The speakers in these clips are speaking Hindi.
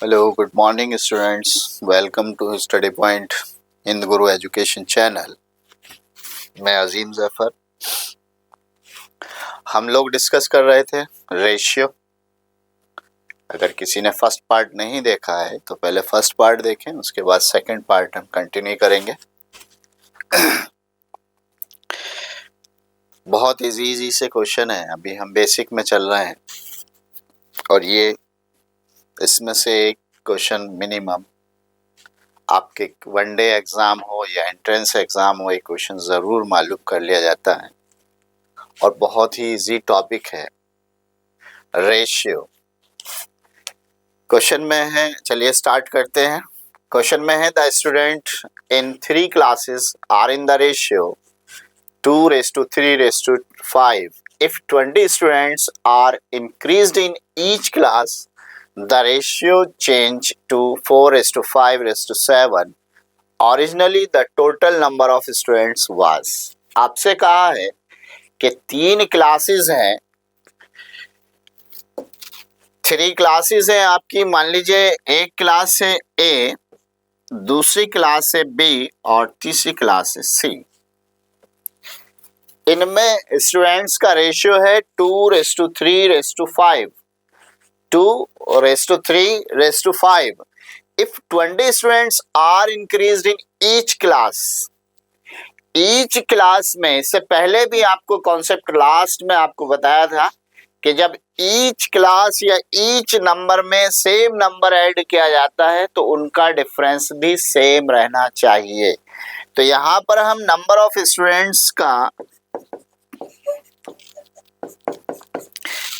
Hello, good morning students. Welcome to Study Point in the Guru Education Channel. मैं अजीम जफर। हम लोग डिस्कस कर रहे थे रेशियो। अगर किसी ने फर्स्ट पार्ट नहीं देखा है तो पहले फर्स्ट पार्ट देखें, उसके बाद सेकंड पार्ट हम कंटिन्यू करेंगे। बहुत इजी से क्वेश्चन है, अभी हम बेसिक में चल रहे हैं और ये इसमें से एक क्वेश्चन मिनिमम आपके वनडे एग्ज़ाम हो या एंट्रेंस एग्ज़ाम हो, एक क्वेश्चन ज़रूर मालूम कर लिया जाता है और बहुत ही इजी टॉपिक है रेशियो। क्वेश्चन में है, चलिए स्टार्ट करते हैं। क्वेश्चन में है the student in 3 classes are in the ratio 2:3:5। If 20 students are increased in each class, the ratio change to 4:5:7. Originally, the total number of students was. आपसे कहा है कि 3 क्लासेस हैं, 3 क्लासेस हैं आपकी। मान लीजिए एक क्लास है ए, दूसरी क्लास है बी और तीसरी क्लास है सी। इनमें स्टूडेंट्स का रेशियो है 2:3:5। 2:3:5। If 20 students are increased in each class, each class में, इससे पहले भी आपको कॉन्सेप्ट लास्ट में आपको बताया था कि जब ईच क्लास या ईच नंबर में सेम नंबर ऐड किया जाता है तो उनका डिफरेंस भी सेम रहना चाहिए। तो यहाँ पर हम नंबर ऑफ स्टूडेंट्स का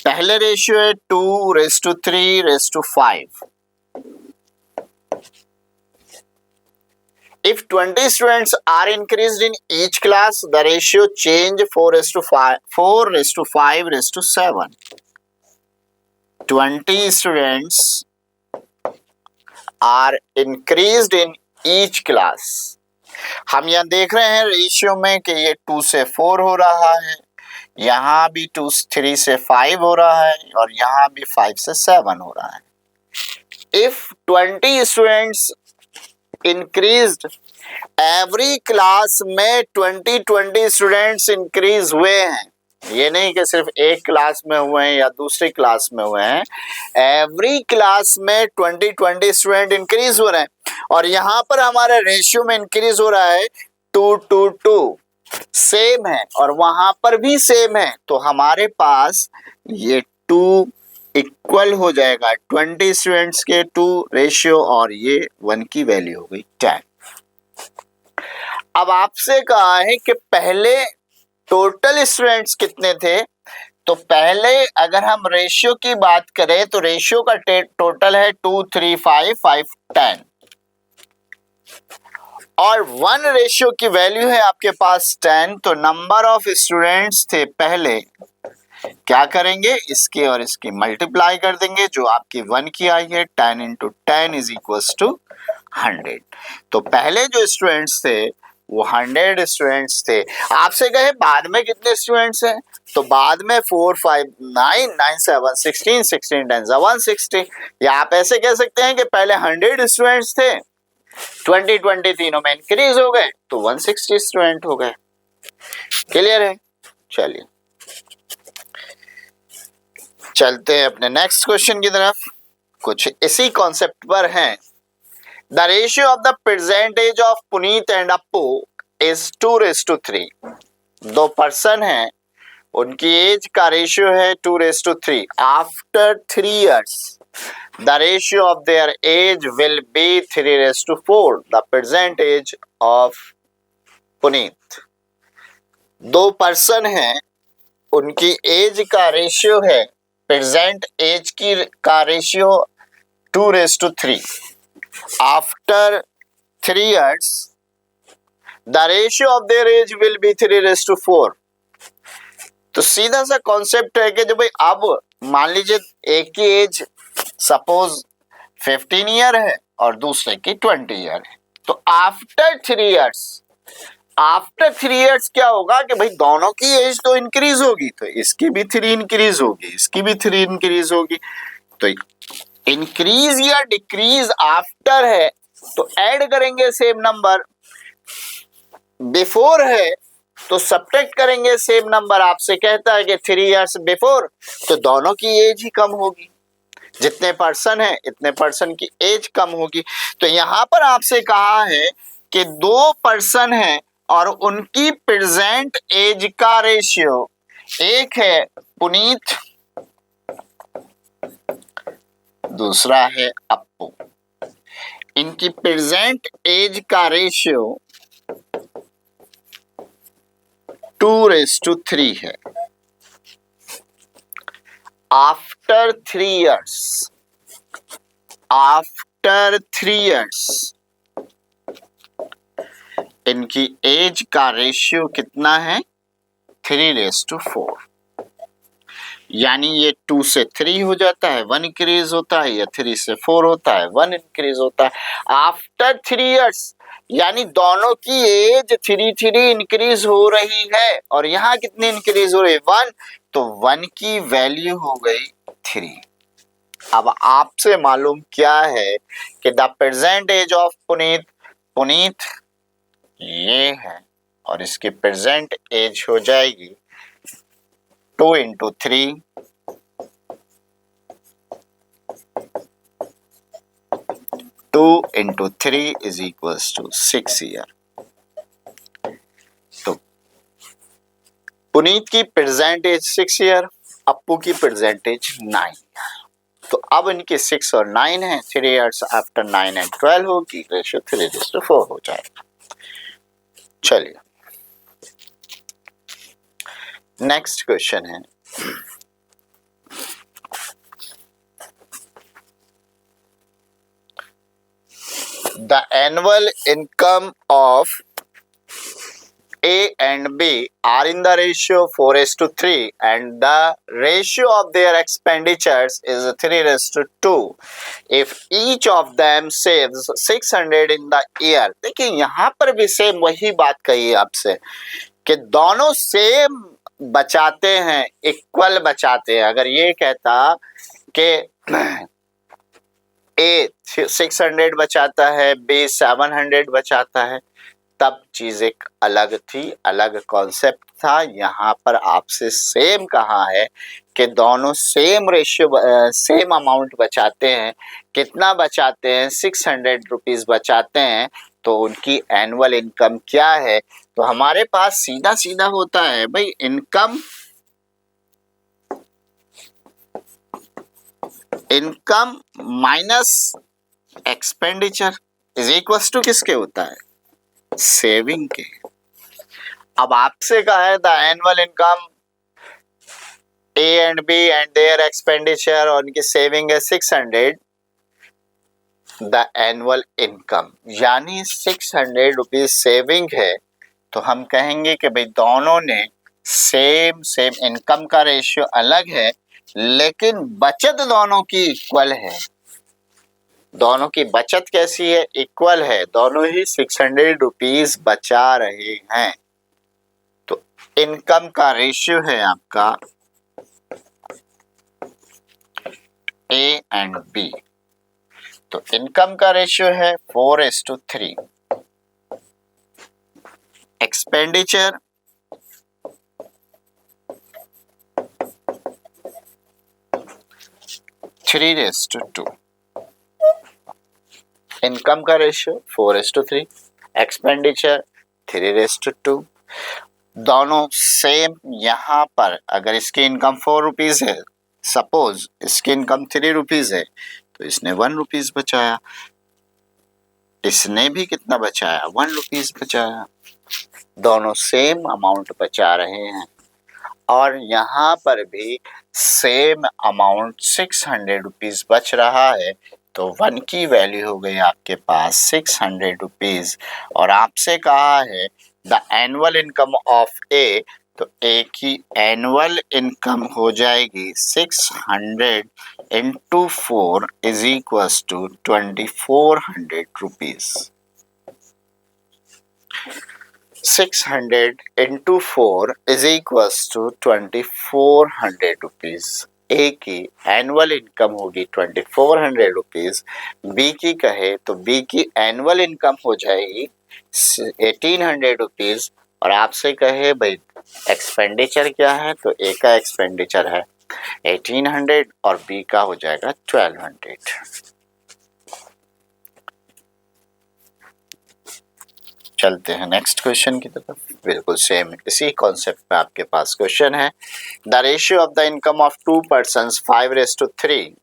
पहले रेशियो है 2:3:5। If 20 students are increased in each class, the ratio change 4:5:7. 20 students are increased in each class. हम यहाँ देख रहे हैं रेशियो में कि ये 2 से 4 हो रहा है, यहाँ भी 3 से 5 हो रहा है और यहाँ भी 5 से 7 हो रहा है। If 20 students increased, every class में 20 स्टूडेंट्स इंक्रीज हुए हैं। ये नहीं कि सिर्फ एक क्लास में हुए हैं या दूसरी क्लास में हुए हैं, एवरी क्लास में 20 स्टूडेंट इंक्रीज हो रहे हैं। और यहाँ पर हमारा रेशियो में इंक्रीज हो रहा है 2:2 सेम है और वहां पर भी सेम है, तो हमारे पास ये 2 इक्वल हो जाएगा 20 स्टूडेंट्स के 2 रेशियो और ये 1 की वैल्यू हो गई 10। अब आपसे कहा है कि पहले टोटल स्टूडेंट्स कितने थे, तो पहले अगर हम रेशियो की बात करें तो रेशियो का टोटल है 2 3 5 5 10 और 1 रेशियो की वैल्यू है आपके पास 10। तो नंबर ऑफ स्टूडेंट्स थे पहले, क्या करेंगे, इसके और इसकी मल्टीप्लाई कर देंगे, जो आपकी 1 की आई है 10 × 10 = 100। तो पहले जो स्टूडेंट्स थे वो 100 स्टूडेंट्स थे। आपसे कहे बाद में कितने स्टूडेंट्स हैं, तो बाद में 4 5 9 9 7 16 16 10 160। या आप ऐसे कह सकते हैं कि पहले 100 स्टूडेंट्स थे, 20 तीनों में इंक्रीज हो गए तो 160 स्टूडेंट हो गए। क्लियर है? चलिए चलते हैं अपने नेक्स्ट क्वेश्चन की तरफ, कुछ इसी कॉन्सेप्ट पर हैं। The ratio of the percentage of Puneet and Appu is 2:3. 2 person हैं, उनकी एज का रेशियो है 2:3। After 3 years, the ratio of their age will be 3:4. The percentage of Puneet. 2 person हैं, उनकी एज का रेशियो है, प्रेजेंट एज की का ratio 2:3। After 3 years, the ratio of their age will be 3:4. तो सीधा सा कॉन्सेप्ट है कि जब भाई अब मान लीजिए एक की एज सपोज 15 ईयर है और दूसरे की 20 ईयर है, तो आफ्टर 3 इयर्स क्या होगा कि भाई दोनों की एज तो इंक्रीज होगी, तो इसकी भी 3 इंक्रीज होगी, इसकी भी 3 इंक्रीज होगी। तो इंक्रीज या डिक्रीज आफ्टर है तो ऐड करेंगे सेम नंबर, बिफोर है तो सब्ट्रैक्ट करेंगे सेम नंबर। आपसे कहता है कि 3 इयर्स बिफोर, तो दोनों की एज ही कम होगी, जितने पर्सन है इतने पर्सन की एज कम होगी। तो यहां पर आपसे कहा है कि 2 पर्सन है और उनकी प्रेजेंट एज का रेशियो, एक है पुनीत, दूसरा है अप्पू। इनकी प्रेजेंट एज का रेशियो 2:3 है। आफ्टर 3 इयर्स इनकी एज का रेशियो कितना है? 3:4। यानी ये 2 से 3 हो जाता है, 1 इंक्रीज होता है, या 3 से 4 होता है, 1 इंक्रीज होता है। आफ्टर 3 इयर्स यानी दोनों की एज 3 इंक्रीज हो रही है, और यहाँ कितनी इंक्रीज हो रही है? 1। तो 1 की वैल्यू हो गई 3। अब आपसे मालूम क्या है कि the present age of Puneet ये है, और इसकी प्रेजेंट एज हो जाएगी 2 × 3 2 × 3 = 6 ईयर। तो पुनीत की प्रेजेंट एज 6 ईयर, अप्पू की प्रेजेंट एज 9। तो अब इनके 6 और 9 है, 3 इयर्स आफ्टर 9 एंड 12 होगी, रेशियो 3:4 हो जाएगा। चलिए नेक्स्ट क्वेश्चन है, the annual income of A and B are in the ratio 4:3 and the ratio of their expenditures is 3:2 if each of them saves 600 in the year। देखिए यहाँ पर भी सेम वही बात कही है आपसे कि दोनों सेम बचाते हैं, इक्वल बचाते हैं। अगर ये कहता कि ए 600 बचाता है, बी 700 बचाता है, तब चीज एक अलग थी, अलग कॉन्सेप्ट था। यहाँ पर आपसे सेम कहा है कि दोनों सेम रेशियो सेम अमाउंट बचाते हैं। कितना बचाते हैं? 600 रुपीज बचाते हैं। तो उनकी एनुअल इनकम क्या है? तो हमारे पास सीधा सीधा होता है भाई, income minus expenditure is equals to किसके होता है? सेविंग के। अब आपसे कहा है the annual income A and B and their expenditure, और उनकी सेविंग है 600, द एनुअल इनकम यानी 600 रुपीज सेविंग है। तो हम कहेंगे कि भाई दोनों ने सेम इनकम का रेशियो अलग है, लेकिन बचत दोनों की इक्वल है। दोनों की बचत कैसी है? इक्वल है, दोनों ही 600 रुपीज बचा रहे हैं। तो इनकम का रेशियो है आपका ए एंड बी। तो इनकम का रेशियो है 4:3, एक्सपेंडिचर 3:2। इनकम का रेशियो 4:3, एक्सपेंडिचर 3:2। दोनों सेम। यहाँ पर अगर इसकी इनकम 4 रुपीज है, सपोज इसकी इनकम 3 रुपीज है, तो इसने 1 रुपीज बचाया, इसने भी कितना बचाया? 1 रुपीज बचाया। दोनों सेम अमाउंट बचा रहे हैं, और यहाँ पर भी सेम अमाउंट 600 रुपीज बच रहा है। तो 1 की वैल्यू हो गई आपके पास 600 रुपीज, और आपसे कहा है द एनुअल इनकम ऑफ ए। तो ए की एनुअल इनकम हो जाएगी 600 × 4 = 2400 रुपीज। 600 × 4 = 2400 रुपीज। ए की एनुअल इनकम होगी 2400 रुपीज़, बी की कहे तो बी की एनुअल इनकम हो जाएगी 1800 रुपीज़, और आपसे कहे भाई एक्सपेंडिचर क्या है, तो ए का एक्सपेंडिचर है 1800 और बी का हो जाएगा 1200। चलते हैं नेक्स्ट क्वेश्चन की तरफ। बिल्कुल सेम इसी कॉन्सेप्ट में आपके पास क्वेश्चन है। The ratio of the income of to persons 5:3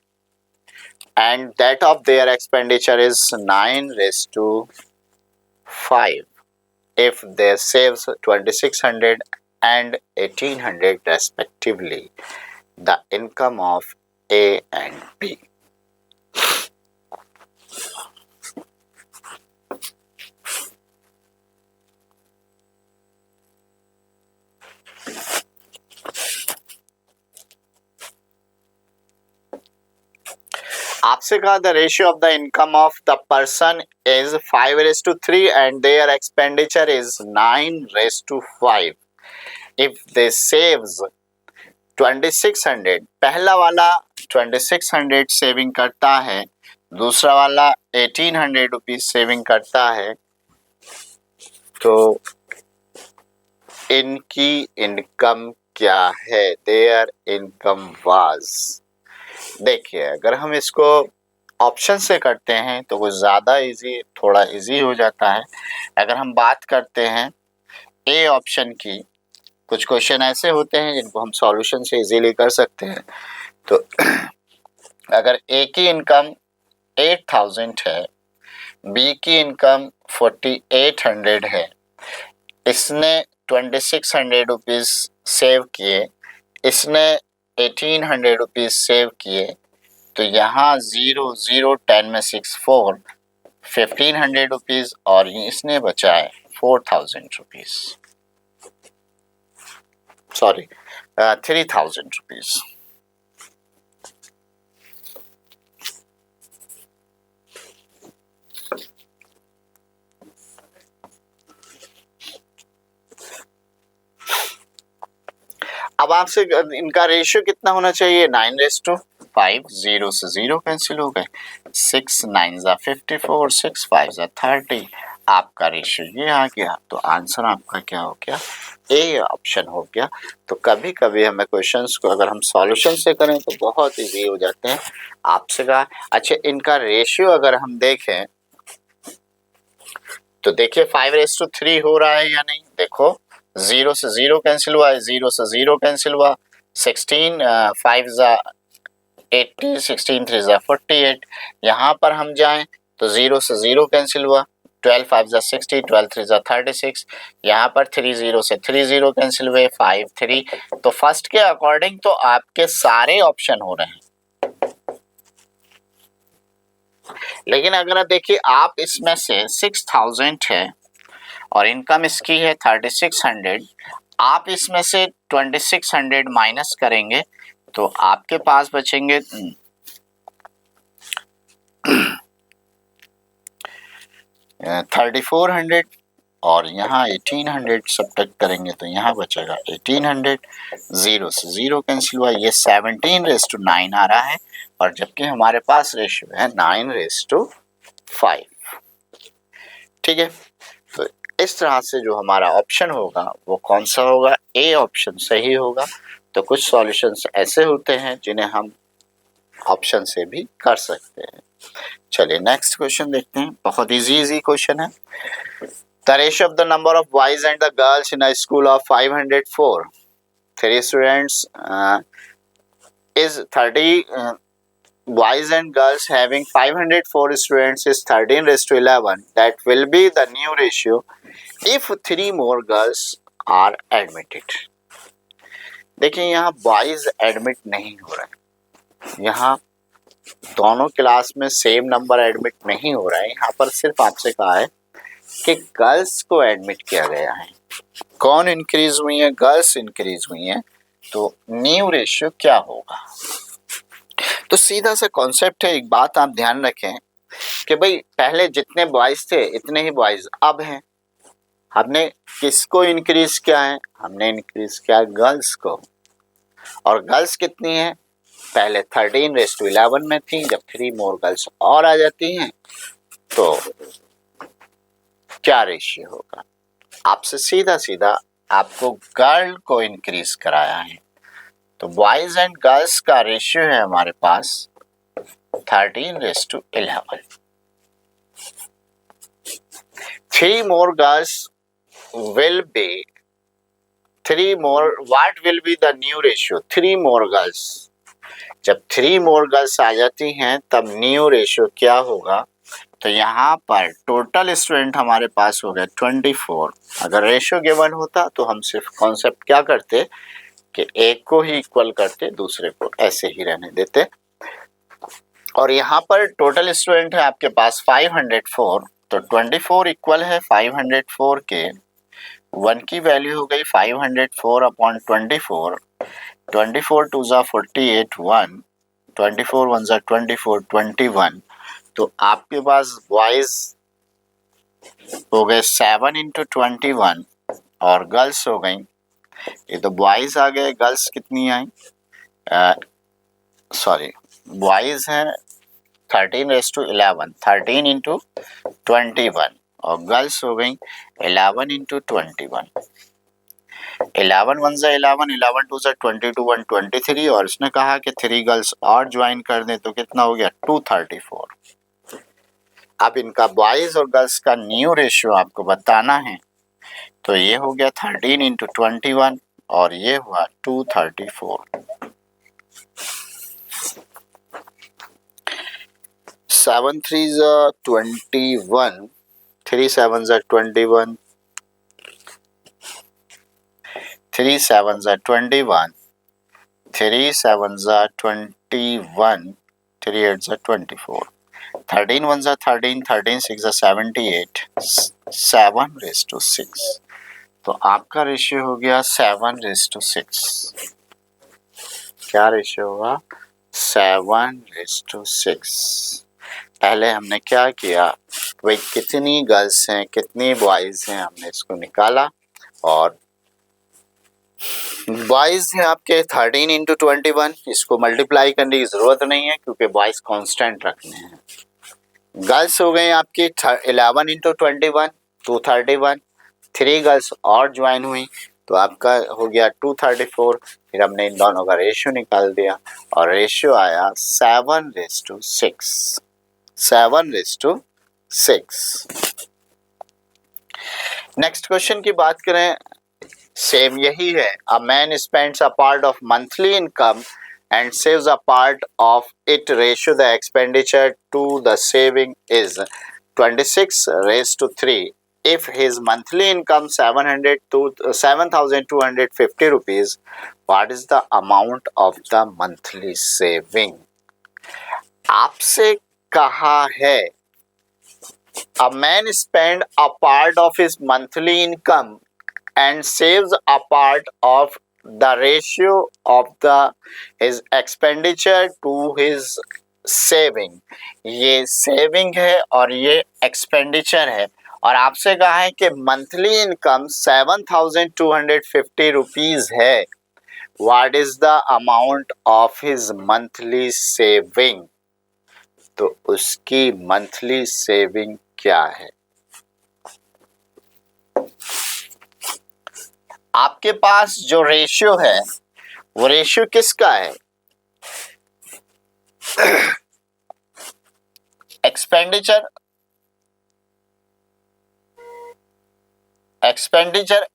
and that of their expenditure is 9:5 if they saves 2600 and 1800 respectively. The income of A and B. आपसे कहा the ratio of the income of the person is 5:3 and their expenditure is 9:5 if they saves 2600, पहला वाला 2600 सेविंग करता है, दूसरा वाला 1800 रुपीज सेविंग करता है, तो इनकी इनकम क्या है, देयर इनकम वाज। देखिए अगर हम इसको ऑप्शन से करते हैं तो कुछ ज़्यादा इजी, थोड़ा इजी हो जाता है। अगर हम बात करते हैं ए ऑप्शन की, कुछ क्वेश्चन ऐसे होते हैं जिनको हम सॉल्यूशन से इजीली कर सकते हैं। तो अगर ए की इनकम 8000 है, बी की इनकम 4800 है, इसने 2600 रुपीज़ सेव किए, इसने 1800 रुपीज़ सेव किए, तो यहाँ 0 0 10 में 6 4 1500 रुपीज़ और इसने बचाए 4000 रुपीज़, सॉरी 3000 रुपीज़। अब आपसे इनका रेशियो कितना होना चाहिए, 9:5, 0 से 0 कैंसिल हो गए, 6 9 ज़ा 54, 6 5 ज़ा 30, आपका रेशियो ये आ गया। तो आंसर आपका क्या हो गया, ए ऑप्शन हो गया। तो कभी कभी हमें क्वेश्चंस को अगर हम सॉल्यूशन से करें तो बहुत इजी हो जाते हैं। आपसे कहा अच्छा इनका रेशियो अगर हम देखें तो देखिए 5:3 हो रहा है या नहीं, देखो 0 से 0 कैंसिल हुआ है, 0 से 0 कैंसिल हुआ, 16 5 ज़ा 80, 16 3 ज़ा 48, यहाँ पर हम जाएं तो 0 से 0 कैंसिल हुआ, 12 5 ज़ा 60, 12 3 ज़ा 36, यहाँ पर 3 0 से 3 0 कैंसिल हुए, 5 3। तो फर्स्ट के अकॉर्डिंग तो आपके सारे ऑप्शन हो रहे हैं, लेकिन अगर देखिए आप इसमें से 6000 है और इनकम इसकी है 3600, आप इसमें से 2600 माइनस करेंगे तो आपके पास बचेंगे 3400 और यहाँ 1800 सब्ट्रैक्ट करेंगे तो यहाँ बचेगा 1800, 0 से 0 कैंसिल हुआ, ये 17:9 आ रहा है, और जबकि हमारे पास रेशियो है 9:5। ठीक है, तो इस तरह से जो हमारा ऑप्शन होगा वो कौन सा होगा, ए ऑप्शन सही होगा। तो कुछ सॉल्यूशंस ऐसे होते हैं जिन्हें हम ऑप्शन से भी कर सकते हैं। चलिए नेक्स्ट क्वेश्चन देखते हैं, बहुत इजी क्वेश्चन है। The ratio of the number of boys and the girls in a school of 504, 3 students is 30 boys and girls having 504 students is 13:11. That will be the new ratio if 3 more girls are admitted. देखिए यहाँ बॉयज एडमिट नहीं हो रहे हैं, यहाँ दोनों क्लास में सेम नंबर एडमिट नहीं हो रहा है, यहाँ पर सिर्फ आपसे कहा है कि गर्ल्स को एडमिट किया गया है। कौन इंक्रीज हुई है, गर्ल्स इंक्रीज हुई हैं, तो न्यू रेशियो क्या होगा। तो सीधा सा कॉन्सेप्ट है, एक बात आप ध्यान रखें कि भाई पहले जितने बॉयज थे इतने ही बॉयज अब हैं, हमने किसको इंक्रीज किया है, हमने इंक्रीज किया गर्ल्स को, और गर्ल्स कितनी है पहले 13:11 में थी, जब 3 मोर गर्ल्स और आ जाती हैं तो क्या रेशियो होगा। आपसे सीधा सीधा आपको गर्ल को इंक्रीज कराया है, तो बॉयज एंड गर्ल्स का रेशियो है हमारे पास 13:11. 3 more girls will be 3 more. What will be the new ratio? 3 more girls. जब 3 more girls आ जाती हैं तब न्यू रेशियो क्या होगा। तो यहाँ पर टोटल स्टूडेंट हमारे पास हो गए 24। अगर रेशियो गिवन होता तो हम सिर्फ कॉन्सेप्ट क्या करते कि एक को ही इक्वल करते, दूसरे को ऐसे ही रहने देते। और यहाँ पर टोटल स्टूडेंट है आपके पास 504, तो 24 इक्वल है 504 के। 1 की वैल्यू हो गई 504 अपॉन 24। 24 टू ज़ा 48 1, 24 1 ज़ा 24 21। तो आपके पास बॉयज हो गए 7 इंटू 21 और गर्ल्स हो गई, ये तो बॉयज आ गए, गर्ल्स कितनी आई, सॉरी बॉयज हैं 13:11, 13 इंटू 21 और गर्ल्स हो गई 11 इंटू 21। 11 1 ज़ा 11, 11 2 ज़ा 22 1 23 और इसने कहा कि 3 गर्ल्स और ज्वाइन कर दें तो कितना हो गया 234। अब इनका बॉयज और गर्ल्स का न्यू रेशियो आपको बताना है, तो ये हो गया 13 इंटू 21 और ये हुआ 234। 7 3 ज़ा 21, 3 7 ज़ा 21, 3 7 ज़ा 21, 3 7 ज़ा 21, 3 8 ज़ा 24, 13 1 ज़ा 13, 13 6 ज़ा 78, 7:6। तो आपका रेशियो हो गया 7:6। क्या रेशियो होगा 7:6। पहले हमने क्या किया, भाई कितनी गर्ल्स हैं कितनी बॉयज हैं हमने इसको निकाला, और बॉयज हैं आपके 13 इंटू 21, इसको मल्टीप्लाई करने की जरूरत नहीं है क्योंकि बॉयज कांस्टेंट रखने हैं। गर्ल्स हो गए आपकी 11 इंटू 21 231, 3 गर्ल्स और ज्वाइन हुई तो आपका हो गया 234। फिर हमने इन दोनों का रेशियो निकाल दिया और रेशियो आया 7:6। 7:6। नेक्स्ट क्वेश्चन की बात करें, सेम यही है। A man spends a part of monthly income and saves a part of it, ratio the expenditure to the saving is 26:3. If his monthly income 7,250 rupees, what is the amount of the monthly saving? आपसे कहा है a man spend a part of his monthly income and saves a part of the ratio of his expenditure to his saving. ये saving है और ये expenditure है, और आपसे कहा है कि मंथली इनकम 7,250 रुपीज है। What is the amount of his monthly saving? तो उसकी मंथली सेविंग क्या है। आपके पास जो रेशियो है वो रेशियो किसका है, एक्सपेंडिचर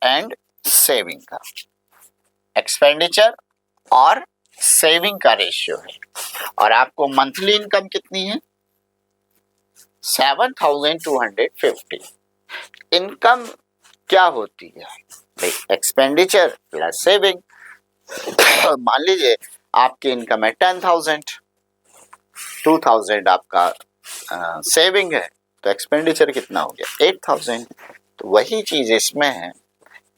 एंड सेविंग का, एक्सपेंडिचर और सेविंग का रेशियो है। और आपको मंथली इनकम कितनी है 7,250। इनकम क्या होती है भाई, एक्सपेंडिचर प्लस सेविंग। मान लीजिए आपकी इनकम है 10,000, 2,000 आपका सेविंग है, तो एक्सपेंडिचर कितना हो गया 8,000। तो वही चीज इसमें है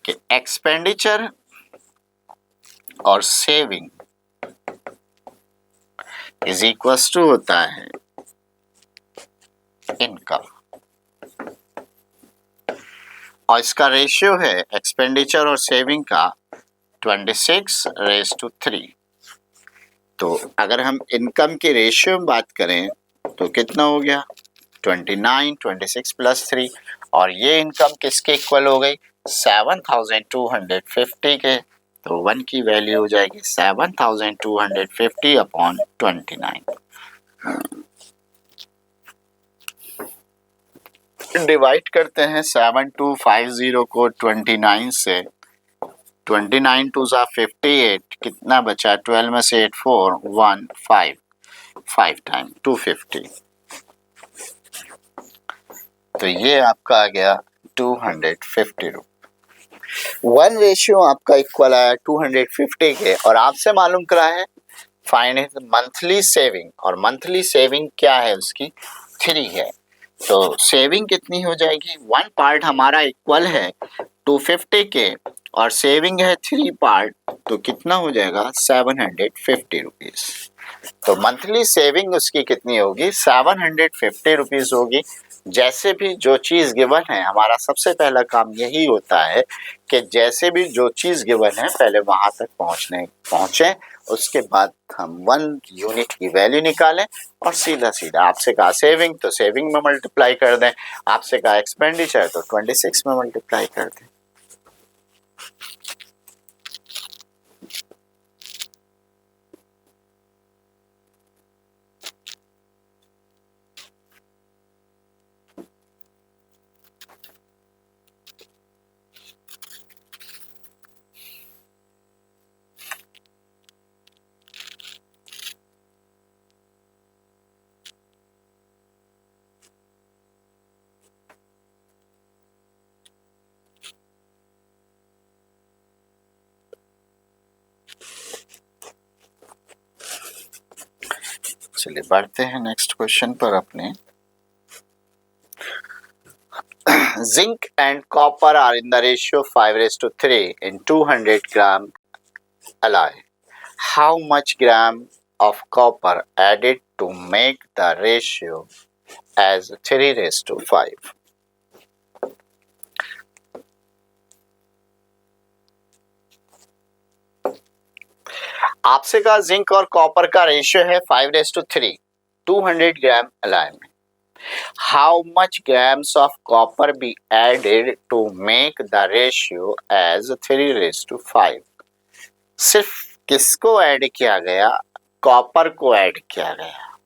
कि एक्सपेंडिचर और सेविंग इज इक्वल्स टू होता है इनकम, और इसका रेशियो है एक्सपेंडिचर और सेविंग का 26:3। तो अगर हम इनकम की रेशियो में बात करें तो कितना हो गया 29, 26 प्लस 3, और ये इनकम किसके इक्वल हो गई 7250 के, तो 1 की वैल्यू हो जाएगी 7250 अपॉन 29। डिवाइड करते हैं 7250 को 29 से, 29 टू ज़ा 58, कितना बचा 12 में से 8 4 1 5, 5 टाइम 250, तो ये आपका आ गया 250 रुपये। 1 रेशियो आपका इक्वल आया 250 के, और आपसे मालूम करा है फाइंड मंथली सेविंग, और मंथली सेविंग क्या है उसकी 3 है, तो सेविंग कितनी हो जाएगी, 1 पार्ट हमारा इक्वल है 250 के और सेविंग है 3 पार्ट, तो कितना हो जाएगा 750 रुपीज। तो मंथली सेविंग उसकी कितनी होगी 750 रुपीज होगी। जैसे भी जो चीज़ गिवन है, हमारा सबसे पहला काम यही होता है कि जैसे भी जो चीज़ गिवन है पहले वहां तक पहुंचे, उसके बाद हम 1 यूनिट की वैल्यू निकालें और सीधा सीधा आपसे कहा सेविंग तो सेविंग में मल्टीप्लाई कर दें, आपसे कहा एक्सपेंडिचर तो 26 में मल्टीप्लाई कर दें। चलिए बढ़ते हैं नेक्स्ट क्वेश्चन पर अपने। Zinc and copper are in the ratio 5:3 in 200 gram alloy. How much gram of copper added to make the ratio as 3:5? आपसे कहा जिंक और कॉपर का रेशियो है 5:3 200 ग्राम alloy में। How much grams of copper be added to make the ratio as 3:5? सिर्फ किसको ऐड किया गया, कॉपर को ऐड किया गया।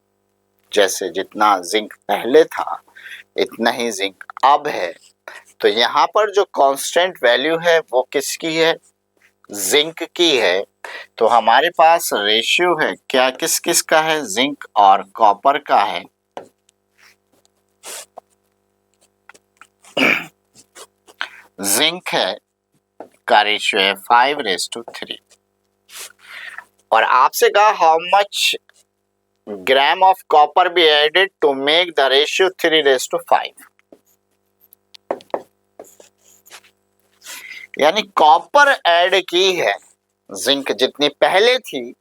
जैसे जितना जिंक पहले था इतना ही जिंक अब है, तो यहाँ पर जो कांस्टेंट वैल्यू है वो किसकी है, जिंक की है। तो हमारे पास रेशियो है क्या, किस किस का है, जिंक और कॉपर का है। जिंक है का रेशियो है 5:3, और आपसे कहा how much gram of copper be added to make the ratio 3:5, यानी कॉपर ऐड की है, जिंक जितनी पहले थी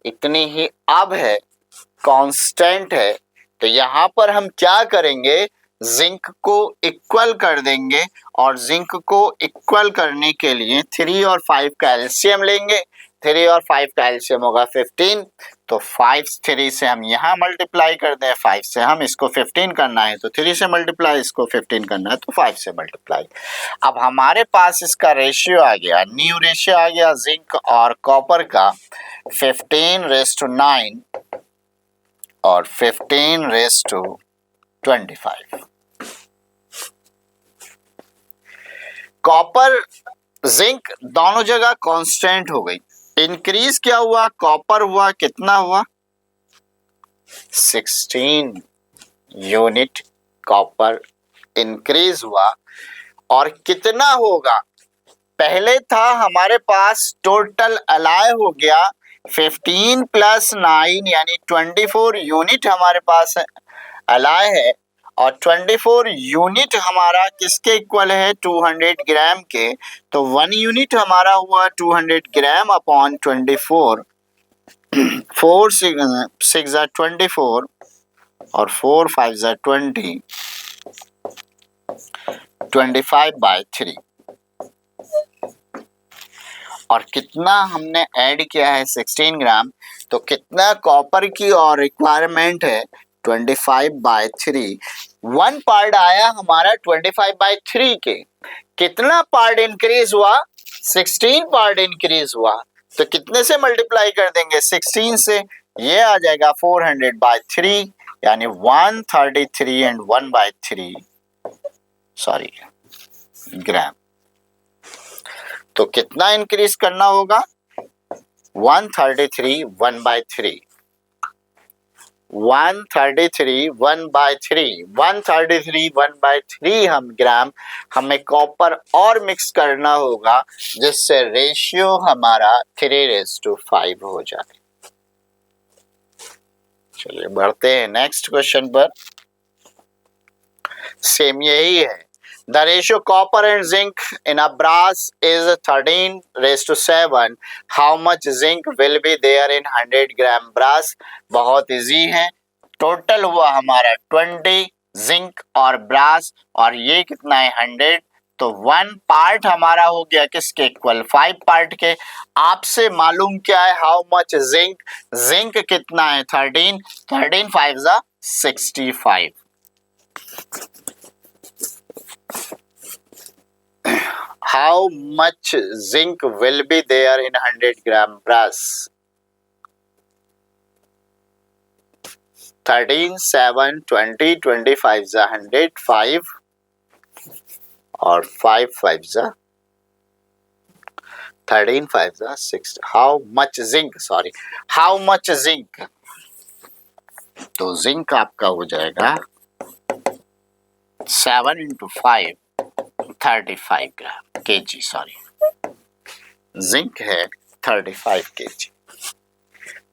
इतनी ही अब है, कांस्टेंट है। तो यहाँ पर हम क्या करेंगे, जिंक को इक्वल कर देंगे, और जिंक को इक्वल करने के लिए 3 और 5 का एलसीएम लेंगे। 3 और 5 का एलसीएम होगा 15, तो 5 3 से हम यहाँ मल्टीप्लाई कर दें, 5 से हम इसको 15 करना है तो 3 से मल्टीप्लाई, इसको 15 करना है तो 5 से मल्टीप्लाई। अब हमारे पास इसका रेशियो आ गया, न्यू रेशियो आ गया जिंक और कॉपर का 15:9 और 15:25। कॉपर जिंक दोनों जगह कांस्टेंट हो गई, इंक्रीज क्या हुआ, कॉपर हुआ कितना हुआ 16 यूनिट कॉपर इंक्रीज हुआ, और कितना होगा, पहले था हमारे पास टोटल अलाय हो गया 15 + 9 यानी 24 यूनिट हमारे पास अलाय है, और 24 यूनिट हमारा किसके इक्वल है 200 ग्राम के, तो 1 यूनिट हमारा हुआ 200 ग्राम अपॉन 24, 4 6 24 और 4 5 20, 25/3, और कितना हमने ऐड किया है 16 ग्राम, तो कितना कॉपर की और रिक्वायरमेंट है 25/3। 1 पार्ट आया हमारा 25/3 के, कितना पार्ट इंक्रीज हुआ 16 पार्ट इंक्रीज हुआ, तो कितने से मल्टीप्लाई कर देंगे 16 से, ये आ जाएगा 400/3 यानी 133 एंड 1/3 सॉरी ग्राम। तो कितना इंक्रीज करना होगा 133 1/3 133 1/3 133 1/3 हम ग्राम हमें कॉपर और मिक्स करना होगा, जिससे रेशियो हमारा 3:5 हो जाए। चलिए बढ़ते हैं नेक्स्ट क्वेश्चन पर। सेम यही है। The ratio copper and zinc in a brass is 13:7। How much zinc will be there in 100 gram brass? बहुत इजी है। टोटल हुआ हमारा 20 जिंक और ब्रास, और ये कितना है 100, तो 1 पार्ट हमारा हो गया किसके इक्वल 5 पार्ट के। आपसे मालूम क्या है हाउ मच जिंक, जिंक कितना है 13, 13 5 जा 65। How much zinc will be there in 100 gram brass? 13 7 20 25 is 100 5 और 5 5 is 13 5 is 6. How much zinc? Sorry, how much zinc? तो जिंक आपका हो जाएगा 7 into 5 35 ग्राम kg, सॉरी जिंक है 35 kg।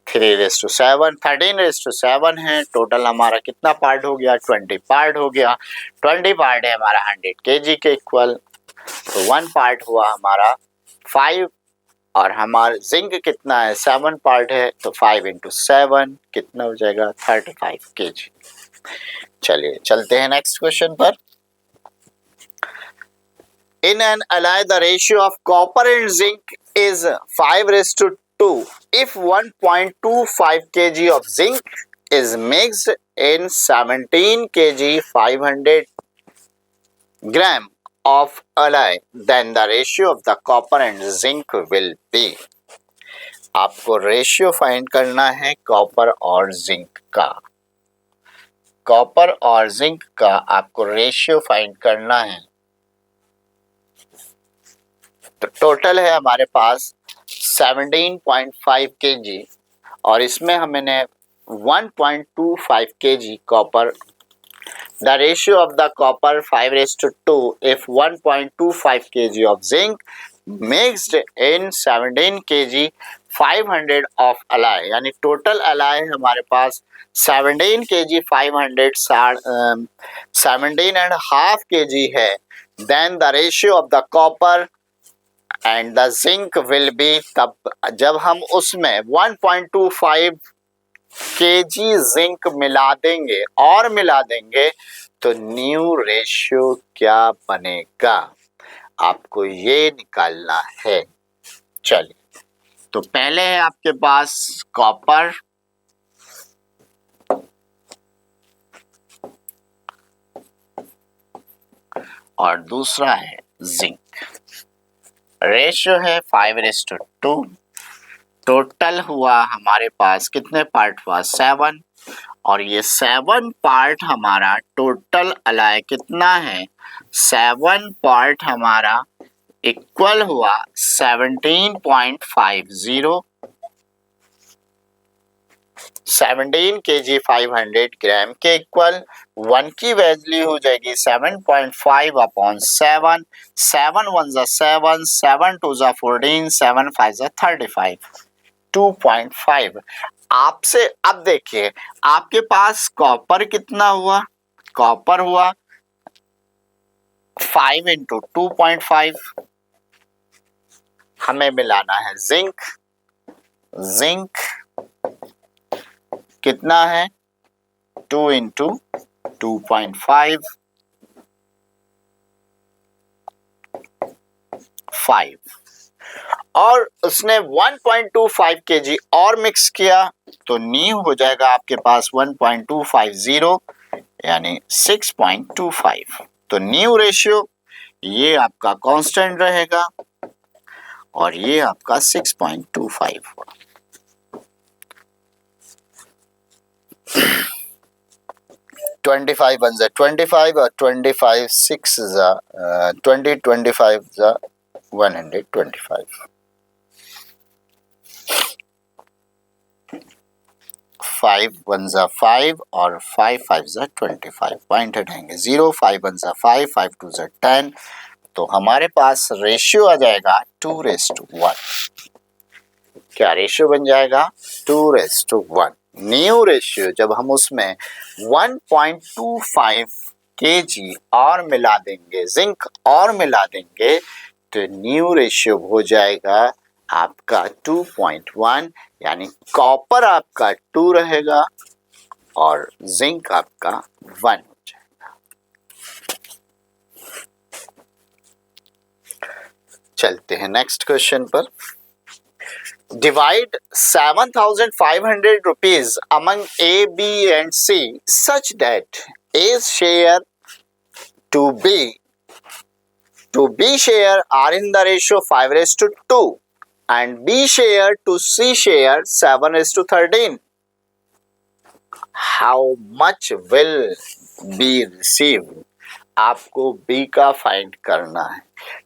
3:7 13:7 है। टोटल हमारा कितना पार्ट हो गया 20 पार्ट हो गया। 20 पार्ट है हमारा 100 kg के इक्वल, तो 1 पार्ट हुआ हमारा 5, और हमारा जिंक कितना है 7 पार्ट है, तो 5 into 7 कितना हो जाएगा 35 kg। चलिए चलते हैं नेक्स्ट क्वेश्चन पर। In an alloy, the ratio of copper and zinc is 5:2. If 1.25 kg of zinc is mixed in 17 kg 500 gram of alloy, then the ratio of the copper and zinc will be. आपको रेशियो फाइंड करना है कॉपर और जिंक का। कॉपर और जिंक का आपको रेशियो फाइंड करना है। तो टोटल है हमारे पास 17.5 kg, और इसमें हमने 1.25 kg copper. The ratio of the copper 5:2 if 1.25 kg of zinc mixed in 17 kg 500 of alloy, यानी टोटल alloy हमारे पास 17 kg 500 17.5 kg है। then the ratio of the copper and the zinc will B, तब जब हम उसमें 1.25 kg जिंक मिला देंगे और मिला देंगे तो न्यू रेशियो क्या बनेगा, आपको ये निकालना है। चलिए तो पहले है आपके पास कॉपर, और दूसरा है जिंक। रेशियो है 5:2। टोटल हुआ हमारे पास कितने पार्ट हुआ 7, और ये 7 पार्ट हमारा टोटल अलाय कितना है 7 पार्ट हमारा इक्वल हुआ 17.50। 17 kg 500 ग्राम के इक्वल 1 की वैल्यू हो जाएगी 7.5/7। 7 1 7, 7 2 14, 7 5 35, 2.5। आपसे अब देखिए आपके पास कॉपर कितना हुआ, कॉपर हुआ 5 into 2.5। हमें मिलाना है जिंक, जिंक कितना है 2 into 2.5 5, और उसने 1.25 kg और मिक्स किया तो न्यू हो जाएगा आपके पास 1.250 यानी 6.25। तो न्यू रेशियो ये आपका कांस्टेंट रहेगा और ये आपका 6.25 हुआ। ट्वेंटी फाइव 25 और 25 6 20 25 125। 5 1 5 और 5 5 25 पॉइंट हटाएंगे 0 5 1 5 5 2 10। तो हमारे पास रेशियो आ जाएगा 2:1। क्या रेशियो बन जाएगा 2:1। न्यू रेशियो जब हम उसमें 1.25 kg और मिला देंगे, जिंक और मिला देंगे तो न्यू रेशियो हो जाएगा आपका 2.1 यानी कॉपर आपका 2 रहेगा और जिंक आपका 1 हो जाएगा। चलते हैं नेक्स्ट क्वेश्चन पर। Divide 7,500 rupees among A, B and C such that A's share to B share are in the ratio 5:2 and B share to C share 7:13. How much will be received? आपको B का फाइंड करना है।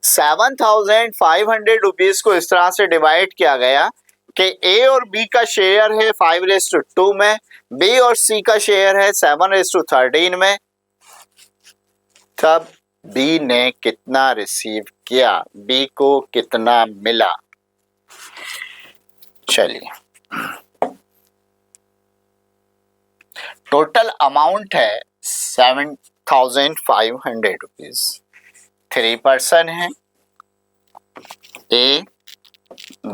7,500 रुपीज को इस तरह से डिवाइड किया गया कि A और B का शेयर है 5:2 में, B और C का शेयर है 7:13 में। तब B ने कितना रिसीव किया, B को कितना मिला? चलिए, टोटल अमाउंट है 7,500 रुपीज। 3 पर्सन है A,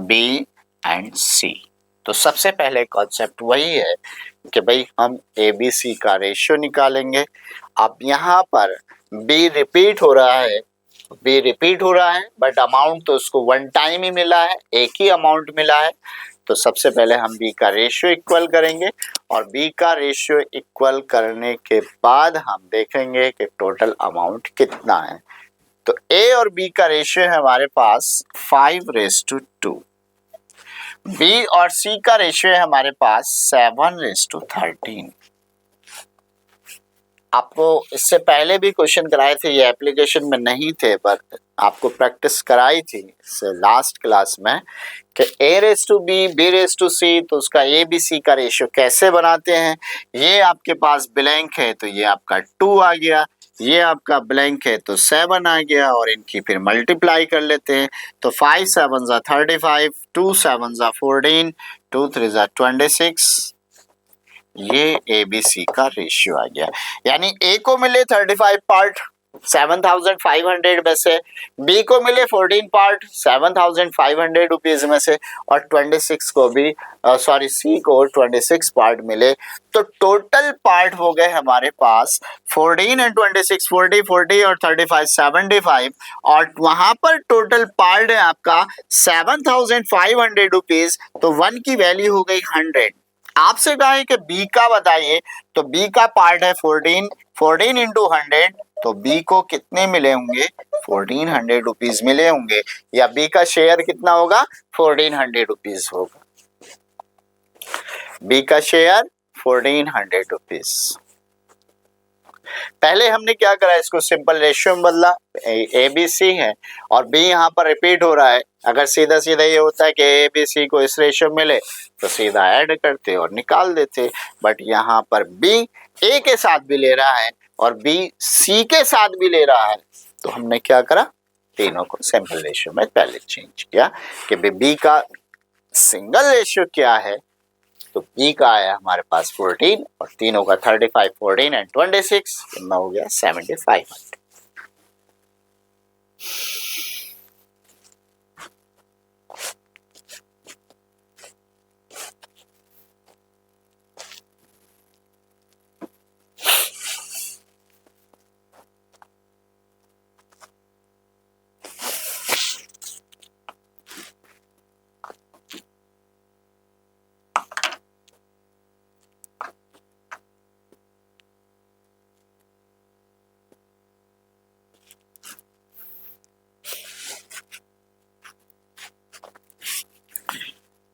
B एंड C। तो सबसे पहले कॉन्सेप्ट वही है कि भाई हम ABC का रेशियो निकालेंगे। अब यहाँ पर B रिपीट हो रहा है, बट अमाउंट तो उसको वन टाइम ही मिला है, एक ही अमाउंट मिला है। तो सबसे पहले हम B का रेशियो इक्वल करेंगे और B का रेशियो इक्वल करने के बाद हम देखेंगे कि टोटल अमाउंट कितना है। तो A और B का रेशियो है हमारे पास 5:2, B और C का रेशियो है हमारे पास 7:13। आपको इससे पहले भी क्वेश्चन कराए थे, ये एप्लीकेशन में नहीं थे पर आपको प्रैक्टिस कराई थी लास्ट क्लास में कि A:B, B:C, तो उसका ABC का रेशियो कैसे बनाते हैं। ये आपके पास ब्लैंक है तो ये आपका 2 आ गया, ये आपका ब्लैंक है तो 7 आ गया और इनकी फिर मल्टीप्लाई कर लेते हैं। तो 5 7 35, 2 7 14, 2 3 26। ये ABC का रेशियो आ गया। यानी A को मिले 35 पार्ट 7,500 में से, B को मिले 14 पार्ट 7,500 रुपीज में से और 26 को भी C को 26 पार्ट मिले। तो टोटल पार्ट हो गए हमारे पास 14 एंड 26 40 40 और 35 75 और वहां पर टोटल पार्ट है आपका 7,500 रुपीज। तो 1 की वैल्यू हो गई 100। आपसे कहा है कि B का बताइए, तो B का पार्ट है 14 इंटू 100, तो B को कितने मिले होंगे 1400 रुपीज मिले होंगे, या B का शेयर कितना होगा 1400 रुपीज होगा। B का शेयर 1400 रुपीज। पहले हमने क्या करा, इसको सिंपल रेशियो में बदला, ABC है और B यहाँ पर रिपीट हो रहा है। अगर सीधा सीधा ये होता है कि ABC को इस रेशियो में मिले तो सीधा ऐड करते और निकाल देते, बट यहाँ पर B A के साथ भी ले रहा है और B C के साथ भी ले रहा है। तो हमने क्या करा, तीनों को सिंपल रेशियो में पहले चेंज किया कि B का सिंगल रेशियो क्या है। तो B का आया हमारे पास 14 और तीनों का 35 14 एंड 26 कितना हो गया 7500।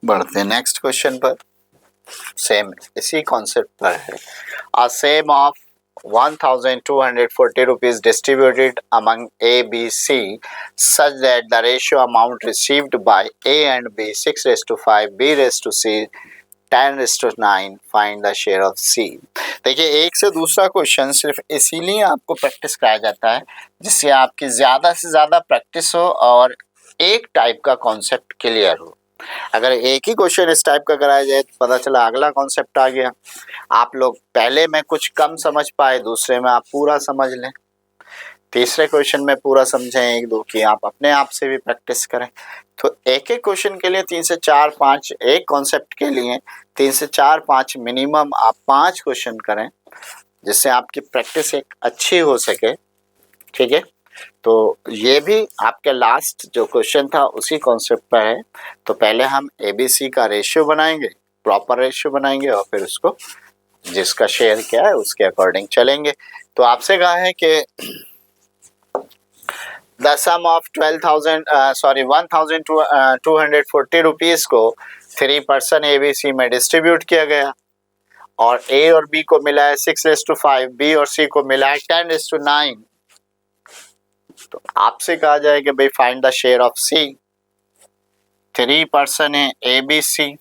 बढ़ते हैं नेक्स्ट क्वेश्चन पर। सेम इसी कॉन्सेप्ट पर है। अ same of 1240 rupees distributed among A, B, C such that the ratio amount received by A and B 6:5, B raised to C 10:9, find the share of C। देखिए, एक से दूसरा क्वेश्चन सिर्फ इसीलिए आपको प्रैक्टिस कराया जाता है जिससे आपकी ज़्यादा से ज़्यादा प्रैक्टिस हो और एक टाइप का कॉन्सेप्ट क्लियर हो। अगर एक ही क्वेश्चन इस टाइप का कराया जाए तो पता चला अगला कॉन्सेप्ट आ गया, आप लोग पहले में कुछ कम समझ पाए, दूसरे में आप पूरा समझ लें, तीसरे क्वेश्चन में पूरा समझें, एक दो की आप अपने आप से भी प्रैक्टिस करें। तो एक एक क्वेश्चन के लिए 3 से 4 5, एक कॉन्सेप्ट के लिए 3 से 4 5 मिनिमम आप 5 क्वेश्चन करें जिससे आपकी प्रैक्टिस एक अच्छी हो सके। ठीक है, तो ये भी आपके लास्ट जो क्वेश्चन था उसी कॉन्सेप्ट पर है। तो पहले हम ABC का रेशियो बनाएंगे, प्रॉपर रेशियो बनाएंगे और फिर उसको जिसका शेयर क्या है उसके अकॉर्डिंग चलेंगे। तो आपसे कहा है कि द सम ऑफ 1240 रुपीज को 3% ABC में डिस्ट्रीब्यूट किया गया और A और B को मिला है 6:5, B और C को मिला है 10:9। तो आपसे कहा जाए कि भाई find the share of C। 3% है ABC,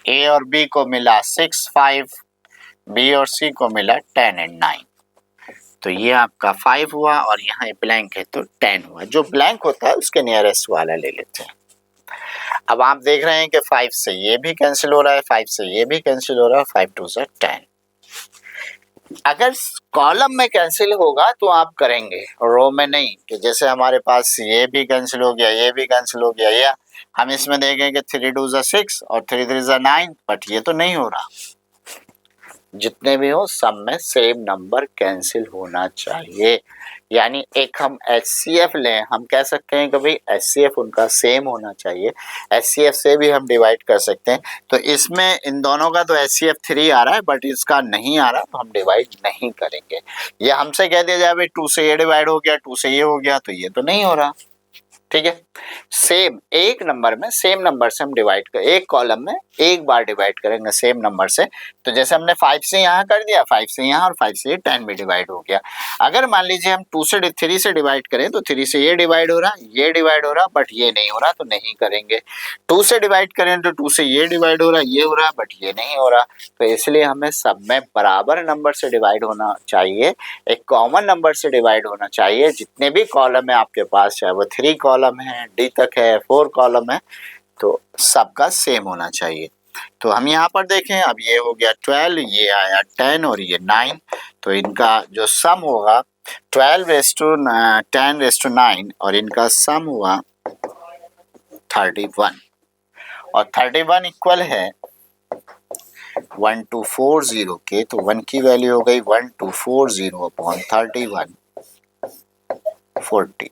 A और B को मिला 6, 5, B और C को मिला 10 और 9। तो ये आपका 5 हुआ और यहाँ ब्लैंक है तो 10 हुआ। जो ब्लैंक होता है उसके नियरेस्ट वाला ले लेते हैं। अब आप देख रहे हैं कि 5 से ये भी कैंसिल हो रहा है, 5 से ये भी कैंसिल हो रहा है, 5 2 से 10। अगर कॉलम में कैंसिल होगा तो आप करेंगे, रो में नहीं, कि जैसे हमारे पास ये भी कैंसिल हो गया, ये भी कैंसिल हो गया, या हम इसमें देखें कि 3 2 से 6 और 3 3 से 9, बट ये तो नहीं हो रहा। जितने भी हो सब में सेम नंबर कैंसिल होना चाहिए। यानी एक हम HCF लें, हम कह सकते हैं कि भाई HCF उनका सेम होना चाहिए। HCF से भी हम डिवाइड कर सकते हैं। तो इसमें इन दोनों का तो HCF 3 आ रहा है बट इसका नहीं आ रहा, तो हम डिवाइड नहीं करेंगे। ये हमसे कह दिया जाए भाई 2 से ये डिवाइड हो गया, 2 से ये हो गया, तो ये तो नहीं हो रहा। ठीक है, सेम एक नंबर में सेम नंबर से हम डिवाइड कर, एक कॉलम में एक बार डिवाइड करेंगे सेम नंबर से। तो जैसे हमने 5 से यहाँ कर दिया, 5 से यहाँ और 5 से ये 10 में डिवाइड हो गया। अगर मान लीजिए हम 2 से 3 से डिवाइड करें तो 3 से ये डिवाइड हो रहा, ये डिवाइड हो रहा, बट ये नहीं हो रहा, तो नहीं करेंगे। 2 से डिवाइड करें तो 2 से ये डिवाइड हो रहा, ये हो रहा, बट ये नहीं हो रहा। तो इसलिए हमें सब में बराबर नंबर से डिवाइड होना चाहिए, एक कॉमन नंबर से डिवाइड होना चाहिए। जितने भी कॉलम है आपके पास, चाहे वो 3 कॉलम है, D तक है, 4 कॉलम है, तो सबका सेम होना चाहिए। तो हम यहाँ पर देखें, अब ये हो गया 12, ये आया 10 और ये 9। तो इनका जो सम होगा 12:10:9 और इनका सम हुआ 31। और 31 इक्वल है 1240 के, तो 1 की वैल्यू हो गई 1240 अपॉन 31 40।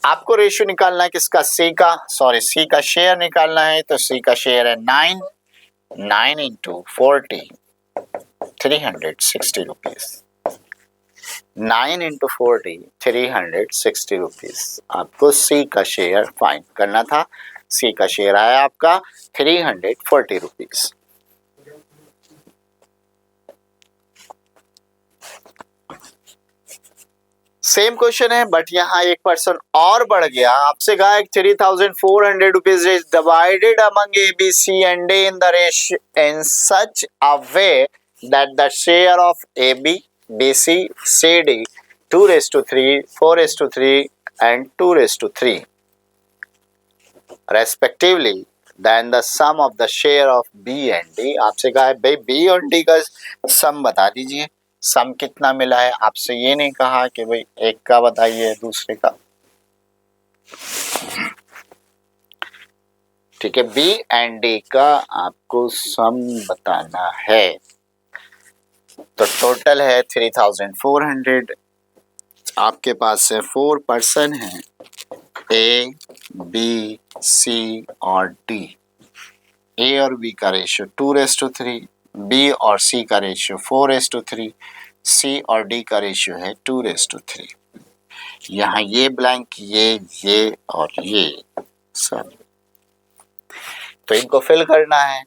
आपको रेशियो निकालना है किसका, C का शेयर निकालना है। तो C का शेयर है 9 into 40 360 रुपीज। 9 into 40 360 रुपीज आपको C का शेयर फाइंड करना था। C का शेयर आया आपका 340 रुपीज। सेम क्वेश्चन है बट यहाँ 1% और बढ़ गया। आपसे कहा 3,400 rupees is divided among ABC and A in the ratio in such a way that the share of AB, BC, CD 2:3, 4:3 and 2:3 respectively, then the sum of the share of B and D। आपसे कहा है भाई B और D का सम बता दीजिए, सम कितना मिला है। आपसे ये नहीं कहा कि भाई एक का बताइए दूसरे का। ठीक है, B एंड D का आपको सम बताना है। तो टोटल है 3,400। आपके पास से 4% है A, B, C और D। A और B का रेशियो 2:3, B और C का रेशियो 4:3, C और D का रेशियो है 2:3। यहाँ ये ब्लैंक, ये और ये सॉरी, तो इनको फिल करना है।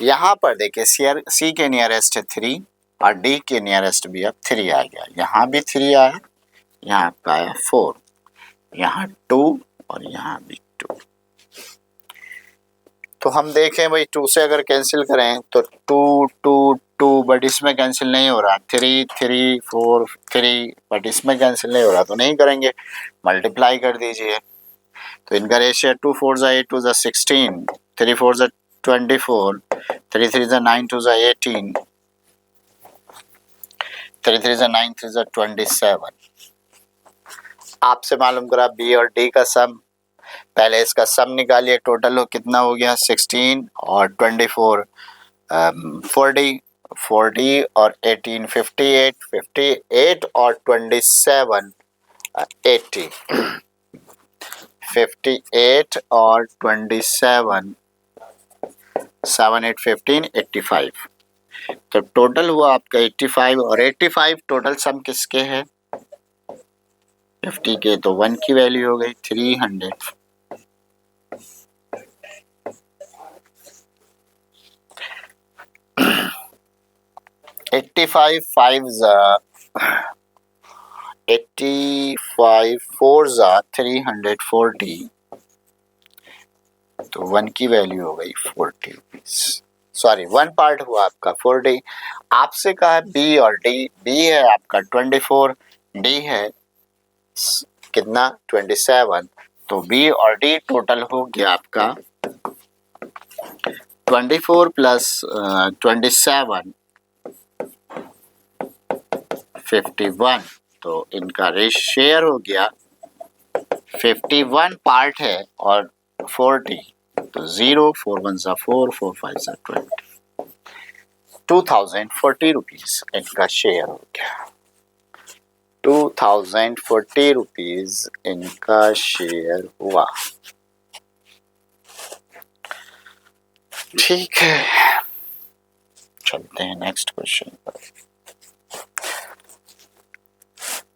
यहाँ पर देखिए सी के नियरेस्ट है 3 और डी के नियरेस्ट भी अब 3 आ गया, यहाँ भी 3 आया, यहाँ आपका आया 4, यहाँ 2 और यहाँ भी 2। तो हम देखें भाई 2 से अगर कैंसिल करें तो 2 2 2, बट इसमें कैंसिल नहीं हो रहा, 3 3 4 3, बट इसमें कैंसिल नहीं हो रहा, तो नहीं करेंगे, मल्टीप्लाई कर दीजिए। तो इनका रेशियो 2 4 जा 8 2 जा 16, 3 4 जा 24, 3 3 जा 9 2 जा 18, 3 3 जा 9 3 जा 27। आपसे मालूम करा बी और डी का सम, पहले इसका सम निकालिए, टोटल हो कितना हो गया 16 और 24 40 40 और 18 58 58 और 27 80 58 और 27 7 8 15 85। तो टोटल हुआ आपका 85 और 85 टोटल सम किसके हैं 50 के, तो 1 की वैल्यू हो गई 300। 85 5 जा 85 4 जा 340, तो 1 की वैल्यू हो गई 40 रुपीज। सॉरी, 1 पार्ट हुआ आपका 40। आपसे कहा बी और डी, बी है आपका 24, डी है कितना 27, तो बी और डी टोटल हो गया आपका 24 प्लस 27 51, तो इनका शेयर हो गया 51 पार्ट है और 40, तो 0 4 1 जा 4 4 5 जा 20, 2040 रुपीज इनका शेयर हो गया। 2040 रुपीज इनका शेयर हुआ। ठीक है, चलते हैं नेक्स्ट क्वेश्चन पर।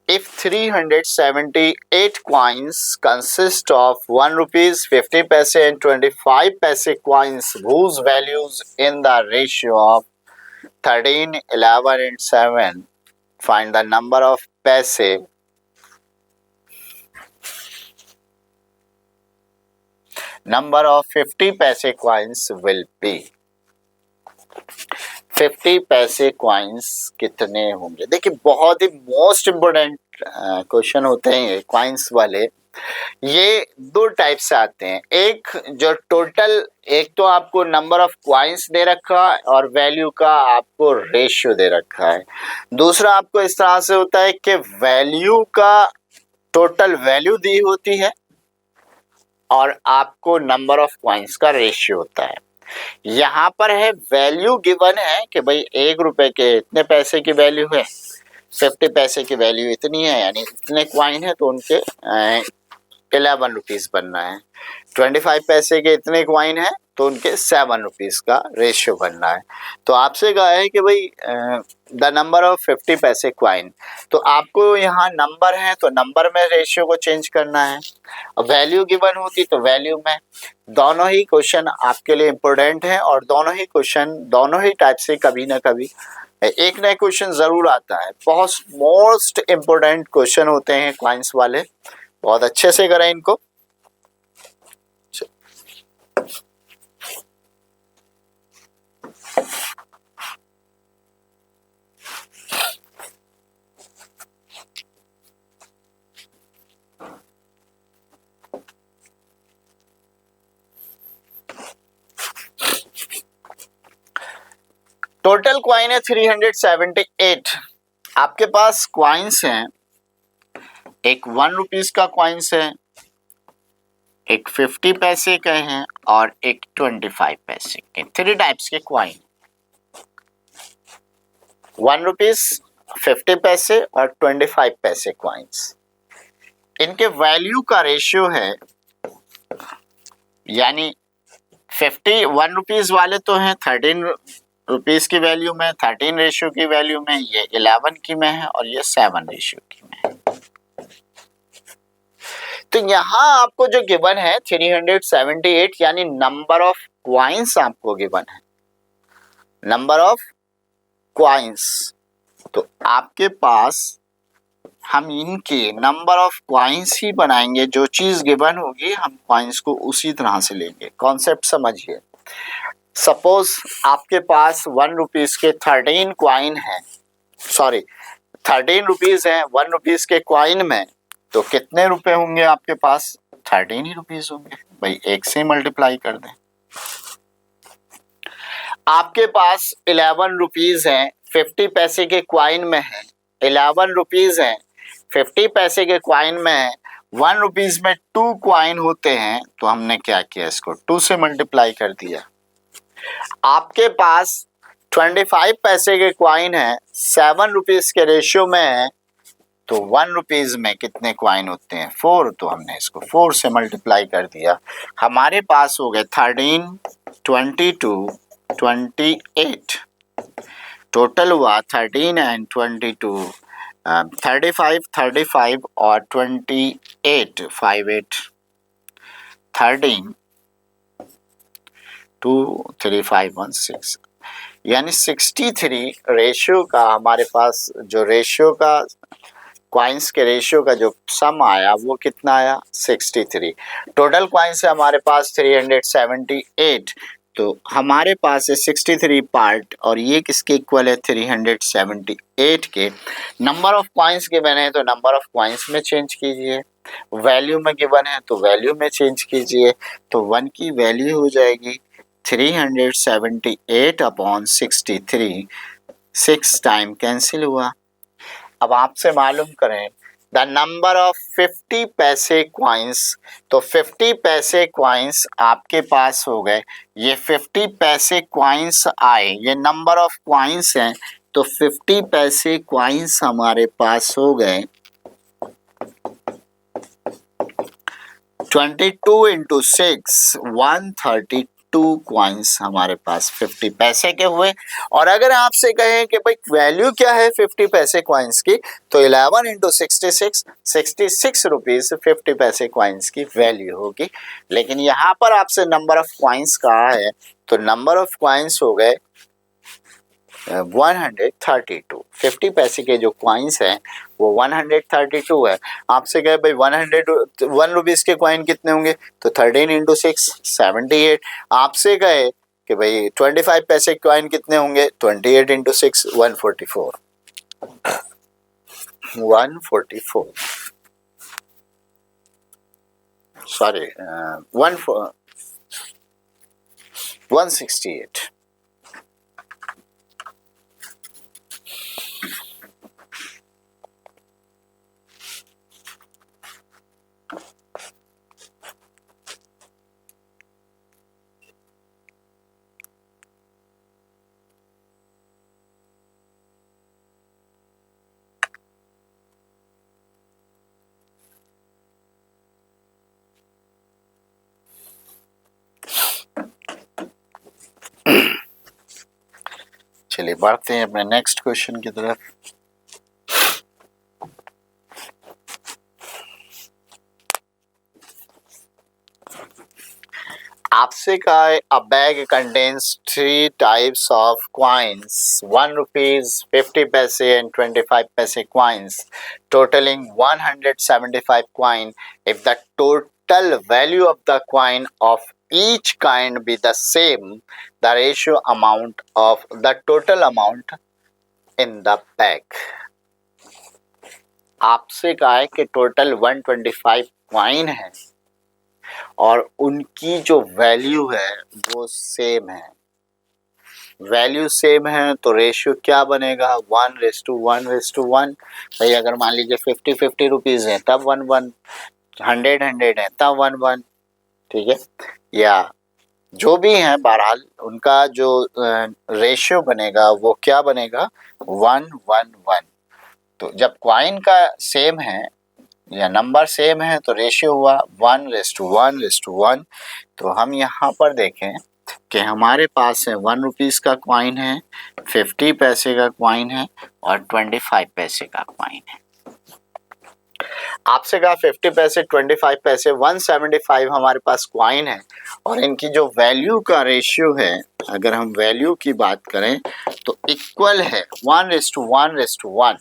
If 378 coins consist of 1 rupees 50 paise and 25 paise coins whose values in the ratio of 13, 11 and 7, find the number of paise number of 50 paise coins will be। 50 पैसे क्वाइंस कितने होंगे। देखिए बहुत ही मोस्ट इम्पोर्टेंट क्वेश्चन होते हैं ये क्वाइंस वाले। ये दो टाइप से आते हैं, एक जो टोटल, एक तो आपको नंबर ऑफ क्वाइंस दे रखा है और वैल्यू का आपको रेशियो दे रखा है। दूसरा आपको इस तरह से होता है कि वैल्यू का टोटल वैल्यू दी होती है और आपको नंबर ऑफ क्वाइंस का रेशियो होता है। यहाँ पर है वैल्यू गिवन है कि भाई 1 रुपए के इतने पैसे की वैल्यू है, 50 पैसे की वैल्यू इतनी है, यानी इतने क्वाइन है तो उनके 11 रुपीज बनना है। 25 पैसे के इतने क्वाइन है तो उनके 7 रुपीज का रेशियो बनना है। तो आपसे कहा है कि भाई द नंबर ऑफ 50 पैसे क्वाइन, तो आपको यहाँ नंबर है तो नंबर में रेशियो को चेंज करना है, वैल्यू गिवन होती तो वैल्यू में। दोनों ही क्वेश्चन आपके लिए इम्पोर्टेंट है और दोनों ही क्वेश्चन दोनों ही टाइप से कभी ना कभी एक नया क्वेश्चन जरूर आता है। बहुत मोस्ट इम्पोर्टेंट क्वेश्चन होते हैं क्वाइंस वाले, बहुत अच्छे से करें इनको। टोटल क्वाइन है 378। आपके पास क्वाइंस हैं, एक 1 रुपीज का क्वाइंस है, एक 50 पैसे का है और एक 25 पैसे के। 3 टाइप्स के क्वाइन, 1 रुपीज, 50 पैसे और 25 पैसे क्वाइंस। इनके वैल्यू का रेशियो है, यानी 1 रुपीज वाले तो हैं 13 रुपीज की वैल्यू में, 13 रेशियो की वैल्यू में, ये 11 की में है और ये 7 रेशियो की में है। तो तो यहाँ आपको जो गिवन है 378 यानी नंबर ऑफ क्वाइंस आपको गिवन है, नंबर ऑफ क्वाइंस। तो आपके पास हम इनके नंबर ऑफ क्वाइंस ही बनाएंगे, जो चीज गिवन होगी हम क्वाइंस को उसी तरह से लेंगे। कॉन्सेप्ट समझिए। सपोज आपके पास 1 रुपीज के 13 क्वाइन है, सॉरी 13 रुपीज है 1 रुपीज के क्वाइन में, तो कितने रुपए होंगे आपके पास? 13 ही रुपीज होंगे भाई, एक से मल्टीप्लाई कर दें। आपके पास 11 रुपीज है 50 पैसे के क्वाइन में है, 11 रुपीज है 50 पैसे के क्वाइन में है, 1 रुपीज में 2 क्वाइन होते हैं, तो हमने क्या किया, इसको 2 से मल्टीप्लाई कर दिया। आपके पास 25 पैसे के क्वाइन है, 7 रुपीज के रेशियो में है, तो 1 रुपीज में कितने क्वाइन होते हैं? 4, तो हमने इसको 4 से मल्टीप्लाई कर दिया। हमारे पास हो गए 13, 22, 28, टोटल हुआ 13 एंड 22, 35, 35 और 28, 58, 13, 2, 3, 5, 1, 6, यानी 63 रेशियो का हमारे पास, जो रेशियो का क्वाइंस के रेशियो का जो सम आया वो कितना आया? 63। टोटल क्वाइंस है हमारे पास 378, तो हमारे पास है 63 पार्ट, और ये किसके इक्वल है? 378 के। नंबर ऑफ क्वाइंस गिवन है तो नंबर ऑफ क्वाइंस में चेंज कीजिए, वैल्यू में गिवन है तो वैल्यू में चेंज कीजिए, तो 1 की वैल्यू हो जाएगी 378 अपॉन 63, 6 टाइम कैंसिल हुआ। अब आपसे मालूम करें द नंबर ऑफ 50 पैसे क्वाइंस, तो 50 पैसे क्वाइंस आपके पास हो गए, ये 50 पैसे क्वाइंस आए, ये नंबर ऑफ क्वाइंस हैं, तो 50 पैसे क्वाइंस हमारे पास हो गए 22 इंटू 6, 132 क्वाइंस हमारे पास 50 पैसे के हुए। और अगर आपसे कहें कि भाई वैल्यू क्या है 50 पैसे क्वाइंस की, तो 11 इंटू 66, 66 रुपीज 50 पैसे क्वाइंस की वैल्यू होगी। लेकिन यहाँ पर आपसे नंबर ऑफ क्वाइंस कहा है, तो नंबर ऑफ क्वाइंस हो गए 132। 50 पैसे के जो क्वाइंस हैं वो 132 है। आपसे कहे भाई 1 रुपीज के क्वाइन कितने होंगे, तो 13 इंटू 6, 78। आपसे कहे कि भाई 25 पैसे के क्वाइन कितने होंगे, 28 इंटू 6, 144, 144, सॉरी 168। चलिए बढ़ते हैं अपने नेक्स्ट क्वेश्चन की तरफ। आपसे कहा है अ bag contains 3 types of coins, 1 rupees, 50 पैसे एंड 25 पैसे coins, totalling 175 coin. If the total value of the coin of each kind be the same, the ratio amount of the total amount in the bag। आपसे कहा है कि टोटल 125 क्वाइन है और उनकी जो वैल्यू है वो सेम है। वैल्यू सेम है तो रेशियो क्या बनेगा? 1:1:1। भाई अगर मान लीजिए 50 रुपीज है तब 1:1, 100 है तब 1:1, ठीक है, या जो भी है बहरहाल उनका जो रेशियो बनेगा वो क्या बनेगा? 1:1:1। तो जब क्वाइन का सेम है या नंबर सेम है तो रेशियो हुआ 1:1:1। तो हम यहाँ पर देखें कि हमारे पास है 1 रुपीज़ का क्वाइन है, 50 पैसे का क्वाइन है और 25 पैसे का क्वाइन है। आपसे कहा 50 पैसे, 25 पैसे, 175 हमारे पास कॉइन है और इनकी जो वैल्यू का रेशियो है, अगर हम वैल्यू की बात करें तो इक्वल है 1:1:1,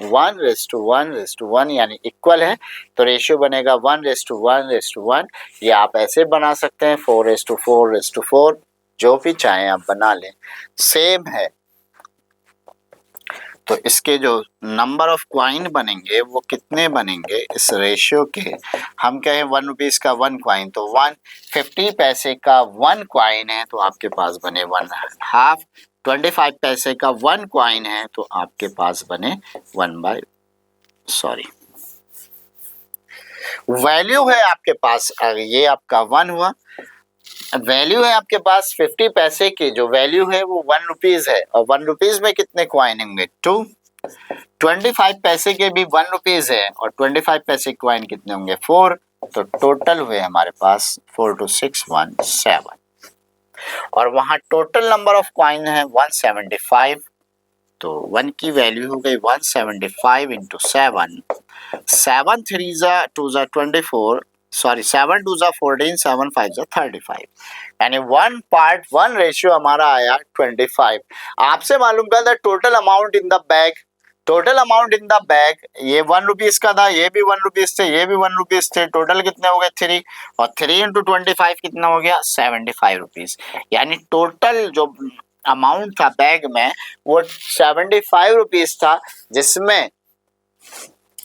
1:1:1 यानी इक्वल है, तो रेशियो बनेगा 1:1:1। ये आप ऐसे बना सकते हैं 4:4:4, जो भी चाहें आप बना लें, सेम है। तो इसके जो नंबर ऑफ क्वाइन बनेंगे वो कितने बनेंगे इस रेशियो के, हम कहें 1 रुपीज का 1 क्वाइन, तो 150 पैसे का 1 क्वाइन है तो आपके पास बने 1/2, 25 पैसे का 1 क्वाइन है तो आपके पास बने वैल्यू है आपके पास, ये आपका 1 हुआ। वैल्यू है आपके पास 50 पैसे की, जो वैल्यू है वो 1 रुपीज है और 1 रुपीज में कितने क्वाइन होंगे 2। 25 पैसे के भी 1 रुपीज है और 25 पैसे क्वाइन कितने होंगे 4, तो टोटल हुए हमारे पास 4 2 6 1 7 और वहां टोटल नंबर ऑफ क्वाइन है 175, तो 1 की वैल्यू हो गई 175 इंटू 7, 7 3 2 24, सॉरी 7 2 14, 7 5 35, यानी 1:1 हमारा आया 25। आपसे मालूम कर the total amount in the bag, total amount in the bag, ये 1 रुपीज का था, ये भी 1 रुपीज थे, ये भी 1 रुपीज थे, टोटल कितने हो गए 3, और 3 इंटू 25 कितना हो गया 75 रुपीज, यानी टोटल जो अमाउंट था बैग में वो 75 रुपीज था, जिसमें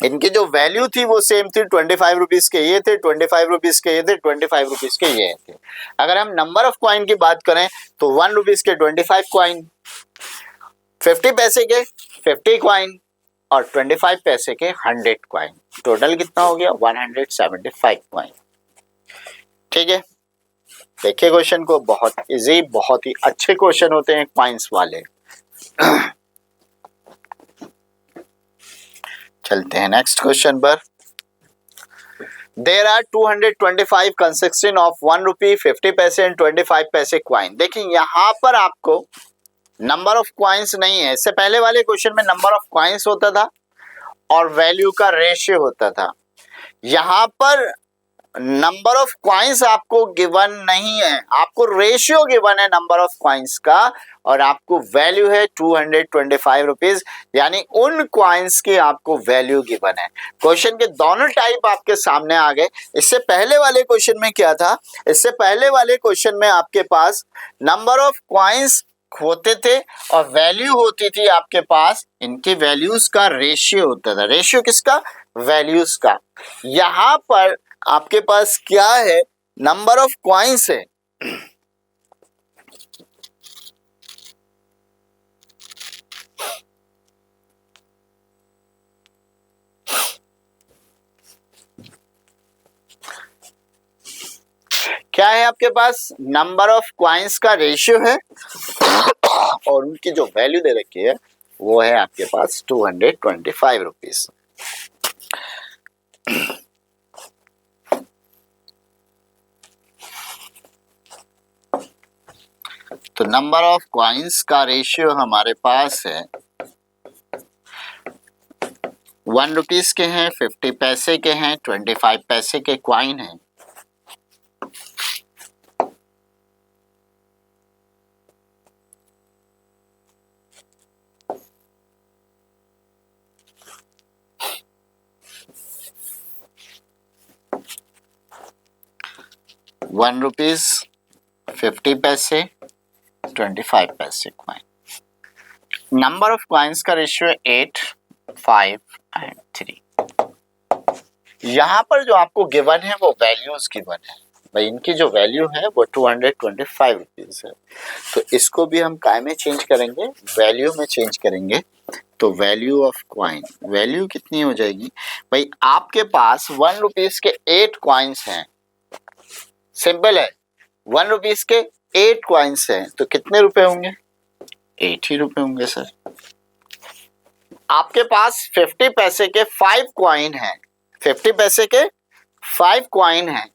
इनकी जो वैल्यू थी वो सेम थी, 25 रुपीज के ये थे, 25 रुपीज के ये थे, 25 रुपीज के ये थे। अगर हम नंबर ऑफ क्वाइन की बात करें तो 1 रुपीज के 25 क्वाइन, 50 पैसे के 50 क्वाइन और 25 पैसे के 100 क्वाइन, टोटल कितना हो गया 175 क्वाइन। ठीक है, देखिए क्वेश्चन को, बहुत इजी, बहुत ही अच्छे क्वेश्चन होते हैं क्वाइंस वाले। चलते हैं नेक्स्ट क्वेश्चन पर। देयर आर 225 कंसिस्टिंग ऑफ 1 रुपी, 50 पैसे एंड 25 पैसे क्वाइन। देखिए यहाँ पर आपको नंबर ऑफ क्वाइंस नहीं है, इससे पहले वाले क्वेश्चन में नंबर ऑफ क्वाइंस होता था और वैल्यू का रेशियो होता था। यहाँ पर नंबर ऑफ क्वाइंस आपको गिवन नहीं है, आपको रेशियो गिवन है नंबर ऑफ क्वाइंस का और आपको वैल्यू है 225 रुपीज, यानी उन क्वाइंस की आपको वैल्यू गिवन है। क्वेश्चन के दोनों टाइप आपके सामने आ गए। इससे पहले वाले क्वेश्चन में क्या था, इससे पहले वाले क्वेश्चन में आपके पास नंबर ऑफ क्वाइंस होते थे और वैल्यू होती थी आपके पास, इनके वैल्यूज का रेशियो होता था। रेशियो किसका, वैल्यूज का। यहाँ पर आपके पास क्या है, नंबर ऑफ क्वाइंस है। क्या है आपके पास, नंबर ऑफ क्वाइंस का रेशियो है और उनकी जो वैल्यू दे रखी है वो है आपके पास 225 रुपीज। तो नंबर ऑफ क्वाइंस का रेशियो हमारे पास है 1 रुपीज के हैं, 50 पैसे के हैं, 25 पैसे के क्वाइन हैं। वन रुपीज, 50 पैसे, 25 पैसे क्वाइन। नंबर ऑफ क्वाइंस का रेशियो 8, 5 एंड 3। यहाँ पर जो आपको गिवन है वो वैल्यूज गिवन है भाई, इनकी जो वैल्यू है वो 225 रुपीज है। तो इसको भी हम काय में चेंज करेंगे, वैल्यू में चेंज करेंगे। तो वैल्यू ऑफ क्वाइन, वैल्यू कितनी हो जाएगी भाई, आपके पास 1 रुपीज के 8 क्वाइंस हैं, सिंपल है, 1 रुपीज के 8 क्वाइंस हैं, तो कितने रुपए होंगे 8 ही रुपए होंगे सर। आपके पास 50 पैसे के 5 क्वाइन हैं, 50 पैसे के 5 क्वाइन हैं,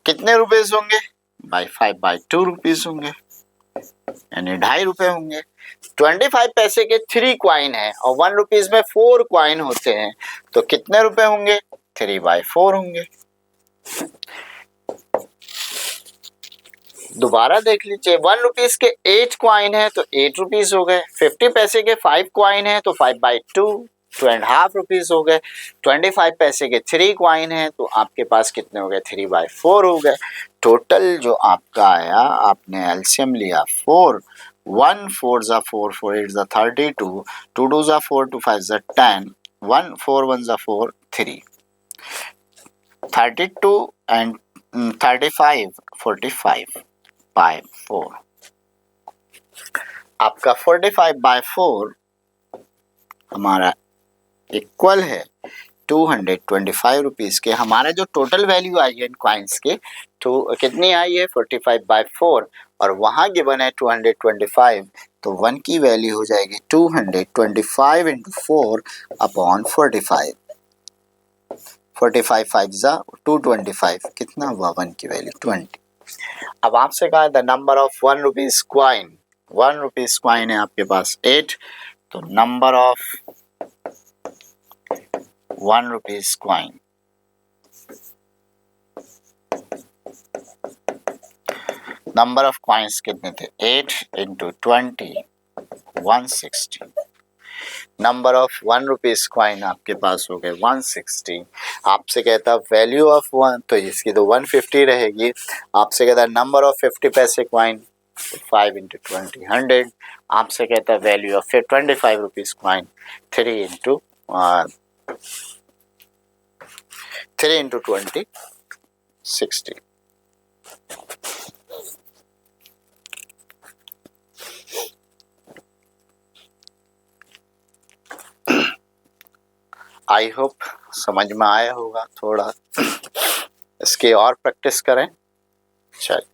कितने रुपीस होंगे बाई 5 बाई 2 रुपीस होंगे, यानी 2.5 रुपए होंगे। 25 पैसे के 3 क्वाइन है और 1 रुपीज में 4 क्वाइन होते हैं, तो कितने रुपए होंगे 3/4 होंगे। दोबारा देख लीजिए, 1 रुपीज के 8 क्वाइन है तो 8 रुपीज हो गए। 50 पैसे के 5 क्वाइन है तो 5/2 2.5 रुपीज हो गए। 25 पैसे के 3 क्वाइन है तो आपके पास कितने हो गए? 3/4 हो गए। टोटल जो आपका आया, आपने एलसीएम लिया 4, 1 4 ज़ा 4, 4 8 ज़ा 32, 2 2 ज़ा 4, 2 5 ज़ा 10, 1 4 1 ज़ा 4, 3, 32 एंड 35 45/4। आपका 45/4 हमारा इक्वल है 225 रुपीज के। हमारा जो टोटल वैल्यू आई है इन कॉइन्स के, तो कितनी आई है? 45/4, और वहां गिवन है 225, तो 1 की वैल्यू हो जाएगी 225 इंटू 4 अपॉन 45। 45 5 ज़ा 225, कितना हुआ? 1 की वैल्यू 20। अब आपसे कहा the number of 1 rupees coin, 1 rupees coin है आपके पास 8, तो number of 1 rupees coin, number of coins कितने थे? 8 into 20 160। Number of 1 rupees coin आपके पास हो गए 160। आपसे कहता वैल्यू ऑफ 1, तो इसकी तो 150 रहेगी। आपसे कहता नंबर ऑफ 50 पैसे क्वाइन, 5 इंटू 20 100। आपसे कहता value of 25 rupees coin, 3 into 20 60। I hope समझ में आया होगा। थोड़ा इसकी और प्रैक्टिस करें। चलिए।